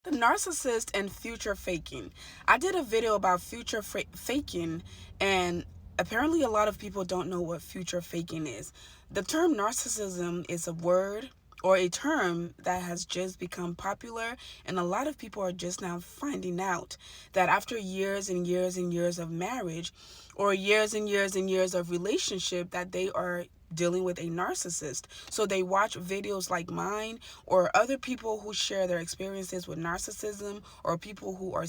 The narcissist and future faking. I did a video about faking, and apparently a lot of people don't know what future faking is. The term narcissism is a word or a term that has just become popular, and a lot of people are just now finding out that after years and years and years of marriage, or years and years and years of relationship, that they are dealing with a narcissist. So they watch videos like mine or other people who share their experiences with narcissism, or people who are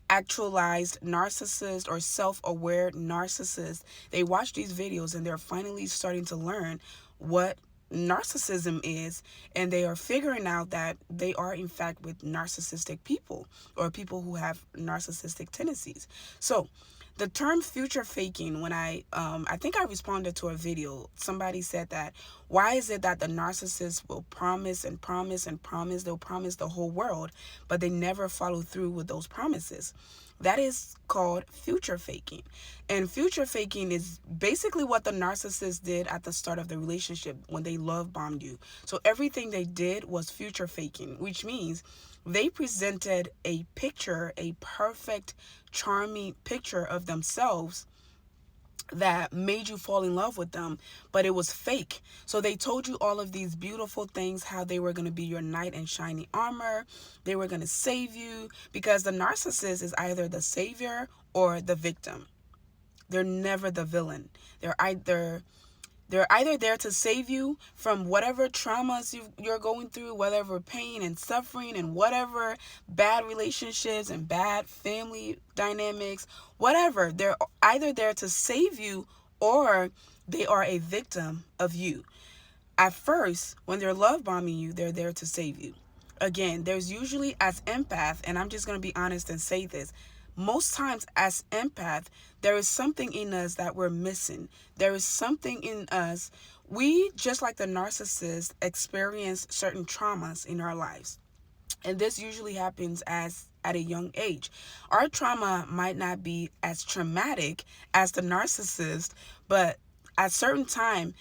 actualized narcissists or self-aware narcissists. They watch these videos and they're finally starting to learn what narcissism is, and they are figuring out that they are in fact with narcissistic people, or people who have narcissistic tendencies. So the term future faking, when I think I responded to a video, somebody said that, why is it that the narcissist will promise and promise and promise, they'll promise the whole world, but they never follow through with those promises? That is called future faking. And future faking is basically what the narcissist did at the start of the relationship when they love bombed you. So everything they did was future faking, which means they presented a picture, a perfect, charming picture of themselves that made you fall in love with them, but it was fake. So they told you all of these beautiful things, how they were going to be your knight in shining armor, they were going to save you, because the narcissist is either the savior or the victim. They're never the villain. They're either there to save you from whatever traumas you're going through, whatever pain and suffering and whatever bad relationships and bad family dynamics, whatever. They're either there to save you, or they are a victim of you. At first, when they're love bombing you, they're there to save you. Again, there's usually, as empath, and I'm just going to be honest and say this, most times as empath, there is something in us that we're missing. There is something in us. We, just like the narcissist, experience certain traumas in our lives. And this usually happens at a young age. Our trauma might not be as traumatic as the narcissist, but at certain time,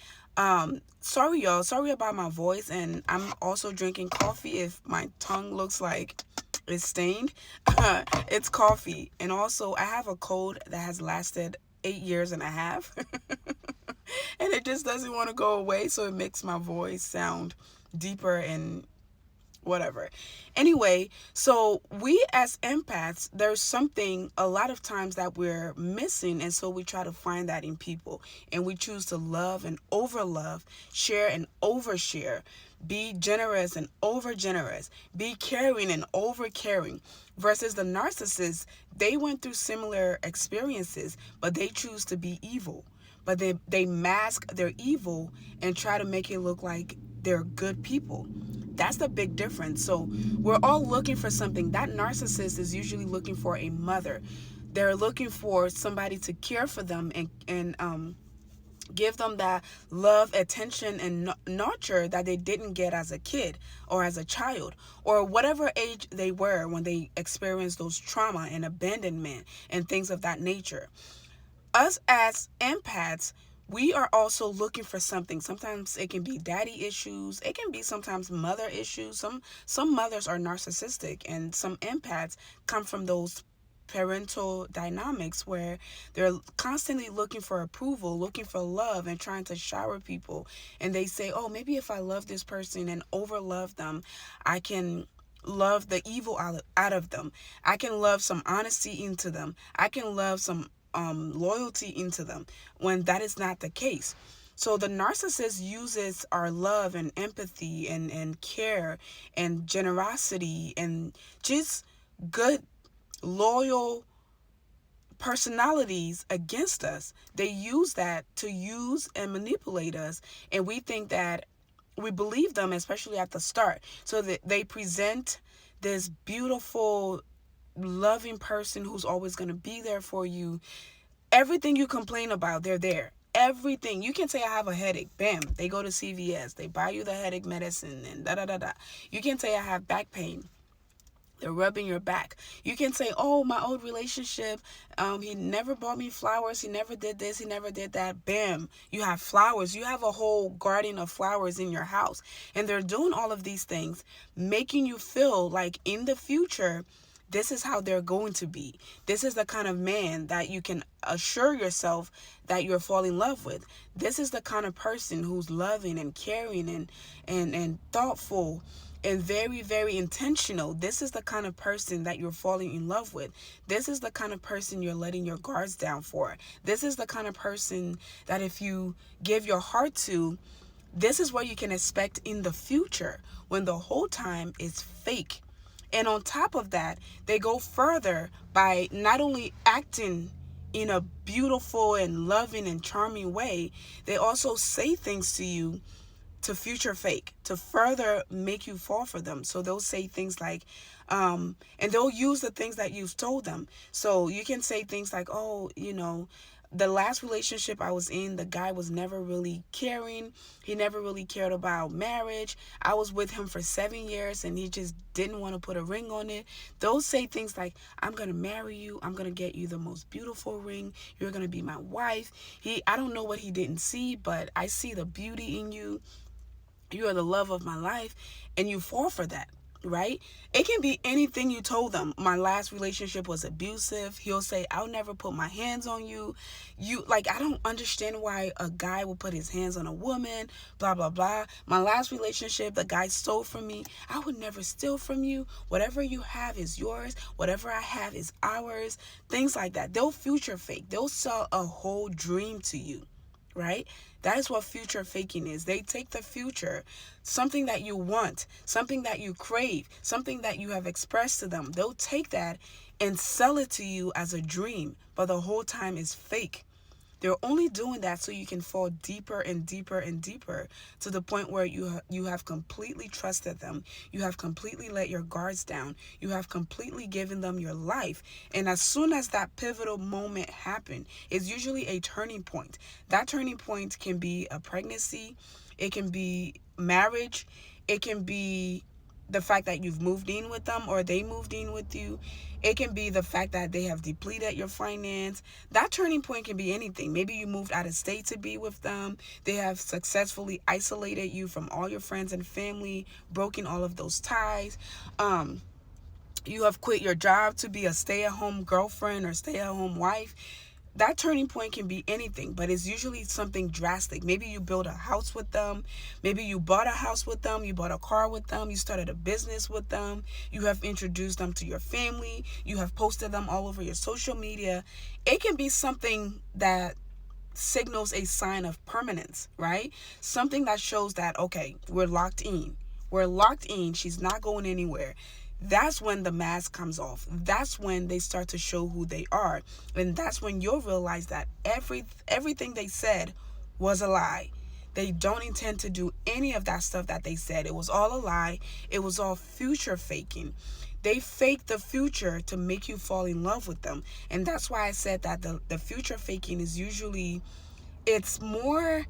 sorry y'all, sorry about my voice, and I'm also drinking coffee if my tongue looks like it's stained. It's coffee. And also I have a cold that has lasted 8 years and a half. And it just doesn't want to go away, so it makes my voice sound deeper and whatever. Anyway, so we as empaths, there's something a lot of times that we're missing, and so we try to find that in people, and we choose to love and overlove, share and overshare, be generous and over generous, be caring and over caring. Versus the narcissist, they went through similar experiences, but they choose to be evil. But they mask their evil and try to make it look like they're good people. That's the big difference. So we're all looking for something. That narcissist is usually looking for a mother. They're looking for somebody to care for them and give them that love, attention, and nurture that they didn't get as a kid or as a child, or whatever age they were when they experienced those trauma and abandonment and things of that nature. Us as empaths, we are also looking for something. Sometimes it can be daddy issues. It can be sometimes mother issues. Some mothers are narcissistic, and some empaths come from those parental dynamics where they're constantly looking for approval, looking for love, and trying to shower people. And they say, oh, maybe if I love this person and over love them, I can love the evil out of them. I can love some honesty into them. I can love some loyalty into them, when that is not the case. So the narcissist uses our love and empathy and care and generosity and just good, loyal personalities against us. They use that to use and manipulate us, and we think that we believe them, especially at the start. So that they present this beautiful, loving person who's always going to be there for you. Everything you complain about, they're there. Everything. You can say, I have a headache. Bam. They go to CVS. They buy you the headache medicine and da da da da. You can say, I have back pain. They're rubbing your back. You can say, oh, my old relationship, he never bought me flowers. He never did this. He never did that. Bam. You have flowers. You have a whole garden of flowers in your house. And they're doing all of these things, making you feel like in the future, this is how they're going to be. This is the kind of man that you can assure yourself that you're falling in love with. This is the kind of person who's loving and caring and thoughtful and very, very intentional. This is the kind of person that you're falling in love with. This is the kind of person you're letting your guards down for. This is the kind of person that if you give your heart to, this is what you can expect in the future, when the whole time is fake. And on top of that, they go further by not only acting in a beautiful and loving and charming way, they also say things to you to future fake, to further make you fall for them. So they'll say things like, and they'll use the things that you've told them. So you can say things like, oh, the last relationship I was in, the guy was never really caring. He never really cared about marriage. I was with him for 7 years and he just didn't want to put a ring on it. They'll say things like, I'm going to marry you. I'm going to get you the most beautiful ring. You're going to be my wife. I don't know what he didn't see, but I see the beauty in you. You are the love of my life. And you fall for that. Right? It can be anything you told them. My last relationship was abusive. He'll say, I'll never put my hands on you. I don't understand why a guy will put his hands on a woman, blah, blah, blah. My last relationship, the guy stole from me. I would never steal from you. Whatever you have is yours. Whatever I have is ours. Things like that. They'll future fake. They'll sell a whole dream to you. Right? That is what future faking is. They take the future, something that you want, something that you crave, something that you have expressed to them. They'll take that and sell it to you as a dream, but the whole time is fake. They're only doing that so you can fall deeper and deeper and deeper to the point where you have completely trusted them. You have completely let your guards down. You have completely given them your life. And as soon as that pivotal moment happened, it's usually a turning point. That turning point can be a pregnancy. It can be marriage. It can be the fact that you've moved in with them or they moved in with you. It can be the fact that they have depleted your finance. That turning point can be anything. Maybe you moved out of state to be with them. They have successfully isolated you from all your friends and family, broken all of those ties. You have quit your job to be a stay-at-home girlfriend or stay-at-home wife. That turning point can be anything, but it's usually something drastic. Maybe you build a house with them. Maybe you bought a house with them. You bought a car with them. You started a business with them. You have introduced them to your family. You have posted them all over your social media. It can be something that signals a sign of permanence, right? Something that shows that, okay, we're locked in. We're locked in. She's not going anywhere. That's when the mask comes off. That's when they start to show who they are. And that's when you'll realize that everything they said was a lie. They don't intend to do any of that stuff that they said. It was all a lie. It was all future faking. They fake the future to make you fall in love with them. And that's why I said that the future faking is usually, it's more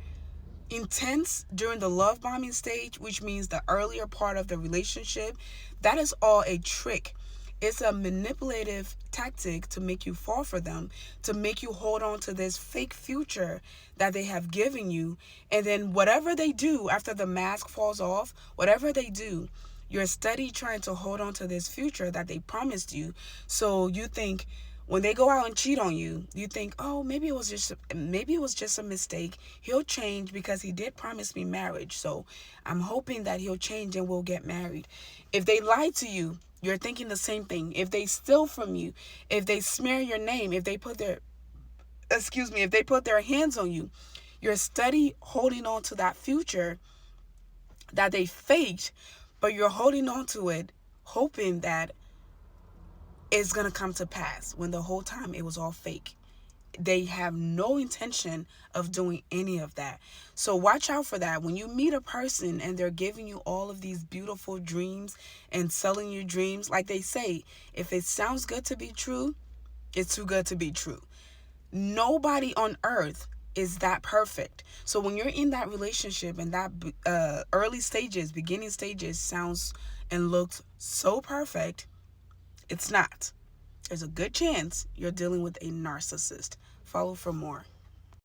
intense during the love bombing stage, which means the earlier part of the relationship. That is all a trick. It's a manipulative tactic to make you fall for them, to make you hold on to this fake future that they have given you. And then whatever they do after the mask falls off, whatever they do, you're steady trying to hold on to this future that they promised you. So you think, when they go out and cheat on you, you think, oh, maybe it was just a mistake. He'll change because he did promise me marriage. So I'm hoping that he'll change and we'll get married. If they lie to you, you're thinking the same thing. If they steal from you, if they smear your name, if they put their hands on you, you're steady holding on to that future that they faked, but you're holding on to it, hoping that it's going to come to pass when the whole time it was all fake. They have no intention of doing any of that. So watch out for that. When you meet a person and they're giving you all of these beautiful dreams and selling you dreams, like they say, if it sounds good to be true, it's too good to be true. Nobody on earth is that perfect. So when you're in that relationship and that beginning stages sounds and looks so perfect, It's not. There's a good chance you're dealing with a narcissist. Follow for more.